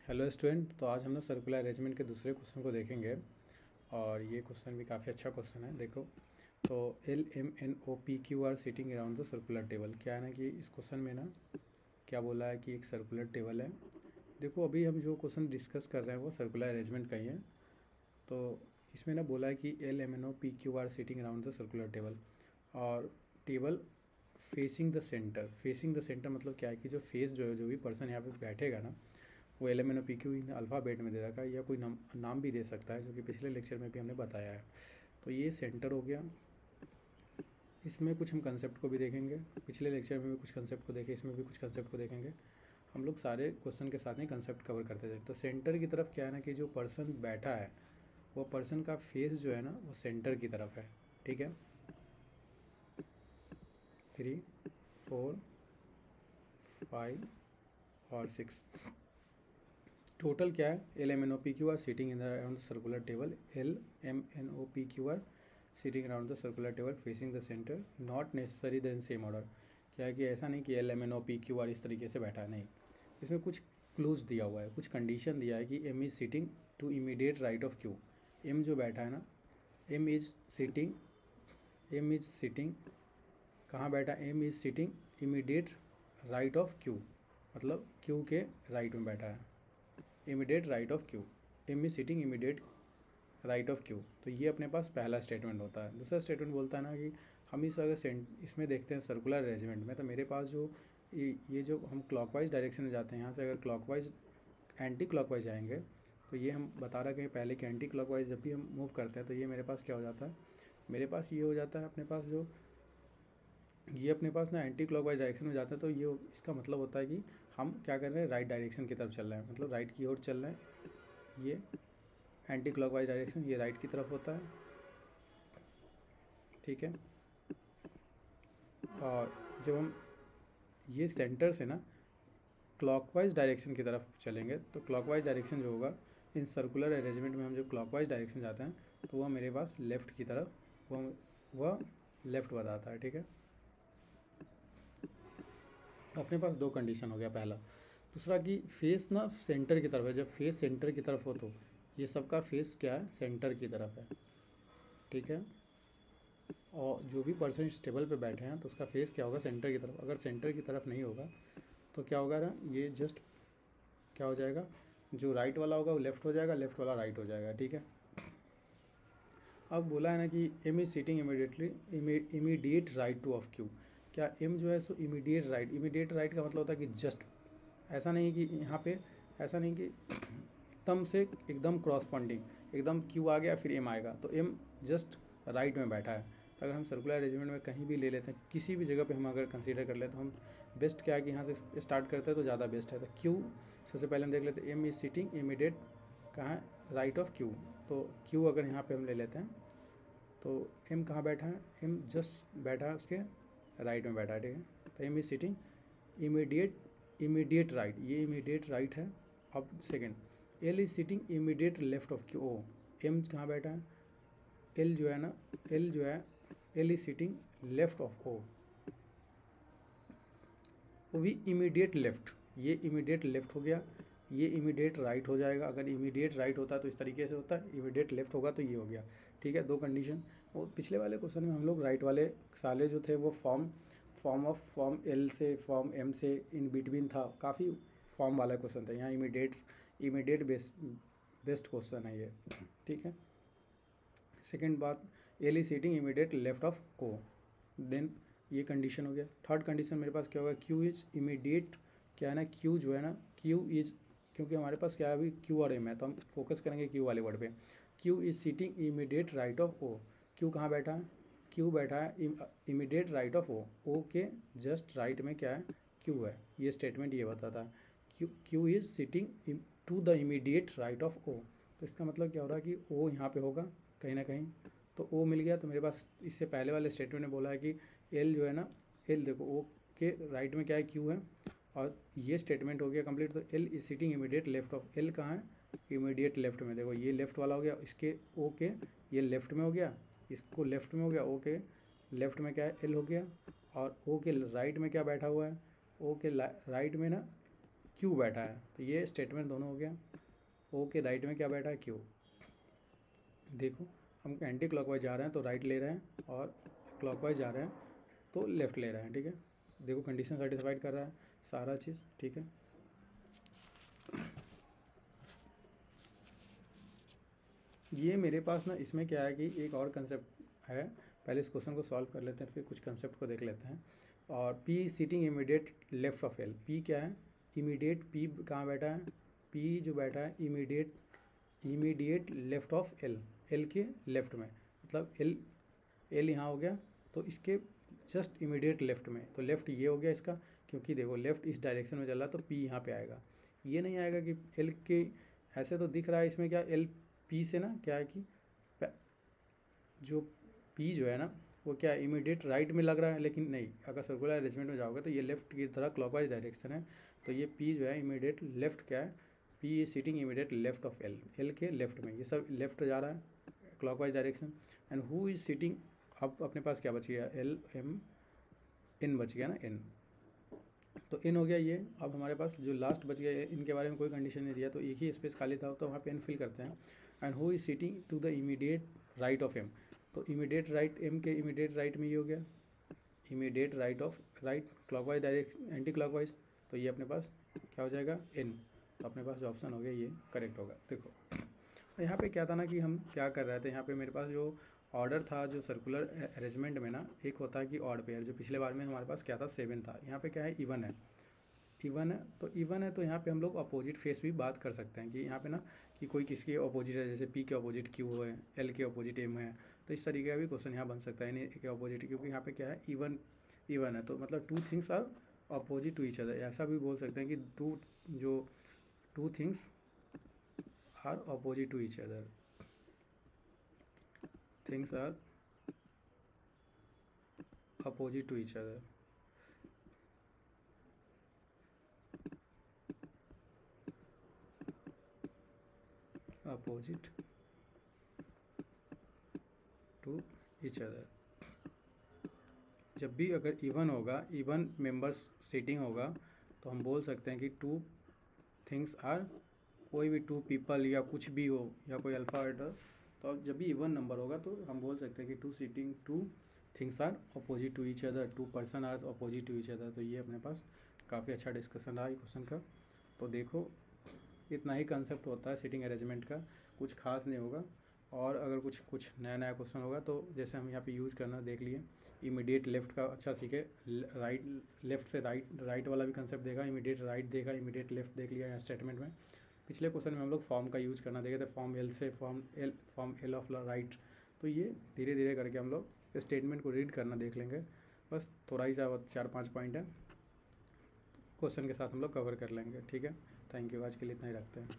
Hello student. तो आज हम लोग सर्कुलर अरेंजमेंट के दूसरे क्वेश्चन को देखेंगे और ये क्वेश्चन भी काफ़ी अच्छा क्वेश्चन है। देखो, तो LMNOPQR sitting around the circular table. क्या है ना कि इस क्वेश्चन में ना क्या बोला है कि एक सर्कुलर टेबल है। देखो, अभी हम जो क्वेश्चन डिस्कस कर रहे हैं वो सर्कुलर अरेंजमेंट का ही है। तो इसमें ना बोला है कि LMNOPQR sitting around the circular table और table facing the centre. Facing the centre मतलब क्या है कि जो फेस जो है, जो भी पर्सन यहाँ पे बैठेगा ना, वो LMNOPQ अल्फ़ाबेट में दे रखा है या कोई नाम भी दे सकता है, जो कि पिछले लेक्चर में भी हमने बताया है। तो ये सेंटर हो गया। इसमें कुछ हम कंसेप्ट को भी देखेंगे, पिछले लेक्चर में भी कुछ कंसेप्ट को देखे, इसमें भी कुछ कंसेप्ट को देखेंगे। हम लोग सारे क्वेश्चन के साथ ही कंसेप्ट कवर करते जाए। तो सेंटर की तरफ क्या है ना कि जो पर्सन बैठा है वो पर्सन का फेस जो है ना वो सेंटर की तरफ है। ठीक है, 3, 4, 5 और 6 टोटल क्या है। LMNOPQR sitting in around the circular table. LMNOPQR sitting around the circular table facing the centre, not necessary the same order. क्या है कि ऐसा नहीं कि LMNOPQR इस तरीके से बैठा है, नहीं। इसमें कुछ क्लूज दिया हुआ है, कुछ कंडीशन दिया है कि M is sitting to immediate right of Q। M जो बैठा है ना, M इज़ सिटिंग कहाँ बैठा। M is sitting immediate right of Q, मतलब Q के राइट में बैठा है। Immediate right of Q, M is sitting immediate right of Q। तो ये अपने पास पहला स्टेटमेंट होता है। दूसरा स्टेटमेंट बोलता है ना कि हम इसमें देखते हैं सर्कुलर अरेंजमेंट में, तो मेरे पास जो ये जो हम क्लॉकवाइज डायरेक्शन में जाते हैं, यहाँ से अगर क्लॉकवाइज एंटी क्लॉकवाइज जाएंगे तो ये हम बता रहे हैं पहले कि एंटी क्लॉकवाइज जब भी हम मूव करते हैं तो ये मेरे पास क्या हो जाता है, मेरे पास ये हो जाता है अपने पास जो ये अपने पास ना एंटी क्लॉकवाइज डायरेक्शन में जाता है। तो ये इसका मतलब होता है कि हम क्या कर रहे हैं, राइट डायरेक्शन की तरफ चल रहे हैं, मतलब राइट की ओर चल रहे हैं। ये एंटी क्लॉकवाइज डायरेक्शन, ये राइट की तरफ होता है। ठीक है, और जब हम ये सेंटर से ना क्लॉकवाइज डायरेक्शन की तरफ चलेंगे तो क्लॉकवाइज डायरेक्शन जो होगा इन सर्कुलर अरेंजमेंट में, हम जब क्लॉकवाइज डायरेक्शन जाते हैं तो वह मेरे पास लेफ़्ट की तरफ वह लेफ़्ट बताता है। ठीक है, अपने पास दो कंडीशन हो गया, पहला। दूसरा कि फेस ना सेंटर की तरफ है। जब फेस सेंटर की तरफ हो तो ये सबका फेस क्या है, सेंटर की तरफ है। ठीक है, और जो भी पर्सन इस टेबल पे बैठे हैं तो उसका फेस क्या होगा, सेंटर की तरफ। अगर सेंटर की तरफ नहीं होगा तो क्या होगा ना, ये जस्ट क्या हो जाएगा, जो राइट वाला होगा वो लेफ़्ट हो जाएगा, लेफ़्ट वाला राइट हो जाएगा। ठीक है, अब बोला है ना कि M is sitting immediate right two of Q। क्या M जो है सो इमीडिएट राइट का मतलब होता है कि जस्ट, ऐसा नहीं कि यहाँ पे, ऐसा नहीं कि एकदम से एकदम क्रॉसपॉन्डिंग, एकदम Q आ गया फिर M आएगा, तो M जस्ट राइट में बैठा है। तो अगर हम सर्कुलर अरेंजमेंट में कहीं भी ले लेते हैं, किसी भी जगह पे हम अगर कंसीडर कर लेते तो हम बेस्ट क्या है कि यहाँ से स्टार्ट करते हैं तो ज़्यादा बेस्ट है। तो Q सबसे पहले हम देख लेते हैं, M इज सिटिंग इमीडिएट कहाँ है, राइट ऑफ Q। तो Q अगर यहाँ पे हम ले लेते हैं तो M कहाँ बैठा है, M जस्ट बैठा है उसके राइट में बैठा है। ठीक है, तो M is sitting immediate right, ये इमीडिएट राइट है। अब second, L is sitting immediate left of Q। ओ, M कहाँ बैठा है, L जो है ना, L जो है, L is sitting left of O, वो भी इमीडिएट लेफ्ट। ये इमीडिएट लेफ्ट हो गया, ये इमीडिएट राइट हो जाएगा। अगर इमीडिएट राइट होता है तो इस तरीके से होता है, इमीडिएट लेफ्ट होगा तो ये हो गया। ठीक है, दो कंडीशन। वो पिछले वाले क्वेश्चन में हम लोग राइट वाले साले जो थे वो फॉर्म एल से फॉर्म एम से इन बिटवीन था, काफ़ी फॉर्म वाला क्वेश्चन था। यहाँ इमीडिएट बेस्ट क्वेश्चन है ये। ठीक है, सेकेंड बात, L is sitting immediate left of O, then ये कंडीशन हो गया। थर्ड कंडीशन मेरे पास क्या होगा, क्यू इज इमीडिएट, क्या है ना, क्यू जो है ना, क्यू इज, क्योंकि हमारे पास क्या है अभी क्यू और एम है तो हम फोकस करेंगे क्यू वाले वर्ड पे। Q is sitting immediate right of O. Q कहाँ बैठा है, क्यू बैठा है इमीडिएट राइट ऑफ ओ के जस्ट राइट में क्या है, क्यू है। ये स्टेटमेंट ये बताता है, Q is sitting to the immediate right of O. तो इसका मतलब क्या हो रहा है कि ओ यहाँ पे होगा कहीं ना कहीं, तो ओ मिल गया। तो मेरे पास इससे पहले वाले स्टेटमेंट ने बोला है कि एल जो है ना, एल देखो ओ के राइट में क्या है, क्यू है, और ये स्टेटमेंट हो गया कंप्लीट। तो L is sitting immediate left of, L कहाँ है, इमीडिएट लेफ्ट में। देखो ये लेफ्ट वाला हो गया, इसके ओ के ये लेफ्ट में हो गया, इसको लेफ्ट में हो गया, ओ के लेफ्ट में क्या है, एल हो गया। और ओ के राइट में क्या बैठा हुआ है, ओ के राइट में ना क्यू बैठा है, तो ये स्टेटमेंट दोनों हो गया। ओ के राइट में क्या बैठा है, क्यू। देखो हम एंटी क्लॉकवाइज जा रहे हैं तो राइट ले रहे हैं, और क्लॉकवाइज जा रहे हैं तो लेफ़्ट ले रहे हैं, ठीक है। देखो कंडीशन सेटिस्फाइड कर रहा है सारा चीज़, ठीक है। ये मेरे पास ना इसमें क्या है कि एक और कंसेप्ट है, पहले इस क्वेश्चन को सॉल्व कर लेते हैं, फिर कुछ कंसेप्ट को देख लेते हैं। और P sitting immediate left of L, P क्या है, इमीडिएट, पी कहाँ बैठा है, पी जो बैठा है immediate left of L, L के लेफ्ट में, मतलब एल यहाँ हो गया तो इसके जस्ट इमीडिएट लेफ्ट में, तो लेफ्ट ये हो गया इसका, क्योंकि देखो लेफ्ट इस डायरेक्शन में चल रहा है तो पी यहाँ पे आएगा। ये नहीं आएगा कि एल के, ऐसे तो दिख रहा है इसमें क्या एल पी से ना क्या है कि जो पी जो है ना वो क्या इमीडिएट राइट में लग रहा है, लेकिन नहीं, अगर सर्कुलर अरेंजमेंट में जाओगे तो ये लेफ्ट की तरह क्लॉकवाइज डायरेक्शन है, तो ये पी जो है इमीडिएट लेफ्ट क्या है, P is sitting immediate left of L, L के लेफ्ट में, ये सब लेफ्ट जा रहा है clockwise direction. And who is sitting, अब अपने पास क्या बच गया, एल एम एन बच गया ना, एन, तो इन हो गया ये। अब हमारे पास जो लास्ट बच गया, इनके बारे में कोई कंडीशन नहीं दिया, तो एक ही स्पेस खाली था तो वहाँ पे एन फिल करते हैं। And who is sitting to the immediate right of M, तो इमीडिएट राइट, एम के इमीडिएट राइट में ये हो गया immediate right of right clockwise direction anti clockwise, तो ये अपने पास क्या हो जाएगा, एन। तो अपने पास जो ऑप्शन हो गया ये करेक्ट होगा। देखो यहाँ पे क्या था ना कि हम क्या कर रहे थे, यहाँ पे मेरे पास जो ऑर्डर था, जो सर्कुलर अरेंजमेंट में ना एक होता है कि ऑड पेयर, जो पिछले बार में हमारे पास क्या था 7 था, यहाँ पे क्या है इवन है, इवन है, तो इवन है तो यहाँ पे हम लोग अपोजिट फेस भी बात कर सकते हैं कि यहाँ पे ना कि कोई किसके अपोजिट है, जैसे पी के अपोजिट क्यू है, एल के अपोजिट एम है, तो इस तरीके का भी क्वेश्चन यहाँ बन सकता है एन के अपोजिट, क्योंकि यहाँ पे क्या है इवन इवन है, तो मतलब two things are opposite to each other, ऐसा भी बोल सकते हैं कि two things are opposite to each other, things are opposite to each other, opposite to each other. जब भी अगर इवन होगा, इवन मेंबर्स सीटिंग होगा, तो हम बोल सकते हैं कि टू थिंग्स आर, कोई भी टू पीपल या कुछ भी हो या कोई अल्फ़ाबेट, तो जब भी इवन नंबर होगा तो हम बोल सकते हैं कि two things are opposite to each other, two person are opposite to each other. तो ये अपने पास काफ़ी अच्छा डिस्कशन रहा ये क्वेश्चन का। तो देखो इतना ही कंसेप्ट होता है सीटिंग अरेंजमेंट का, कुछ खास नहीं होगा। और अगर कुछ नया क्वेश्चन होगा तो जैसे हम यहाँ पे यूज़ करना देख लिए, इमीडिएट लेफ्ट का अच्छा सीखे, राइट लेफ्ट से राइट वाला भी कंसेप्ट देगा, इमीडिएट राइट देगा, इमीडिएट लेफ्ट देख लिया यहाँ स्टेटमेंट में। पिछले क्वेश्चन में हम लोग फॉर्म का यूज़ करना देखे थे, फॉर्म एल से फॉर्म एल ऑफ राइट। तो ये धीरे धीरे करके हम लोग स्टेटमेंट को रीड करना देख लेंगे, बस थोड़ा ही सा 4-5 पॉइंट है, क्वेश्चन के साथ हम लोग कवर कर लेंगे, ठीक है। थैंक यू, आज के लिए इतना ही रखते हैं।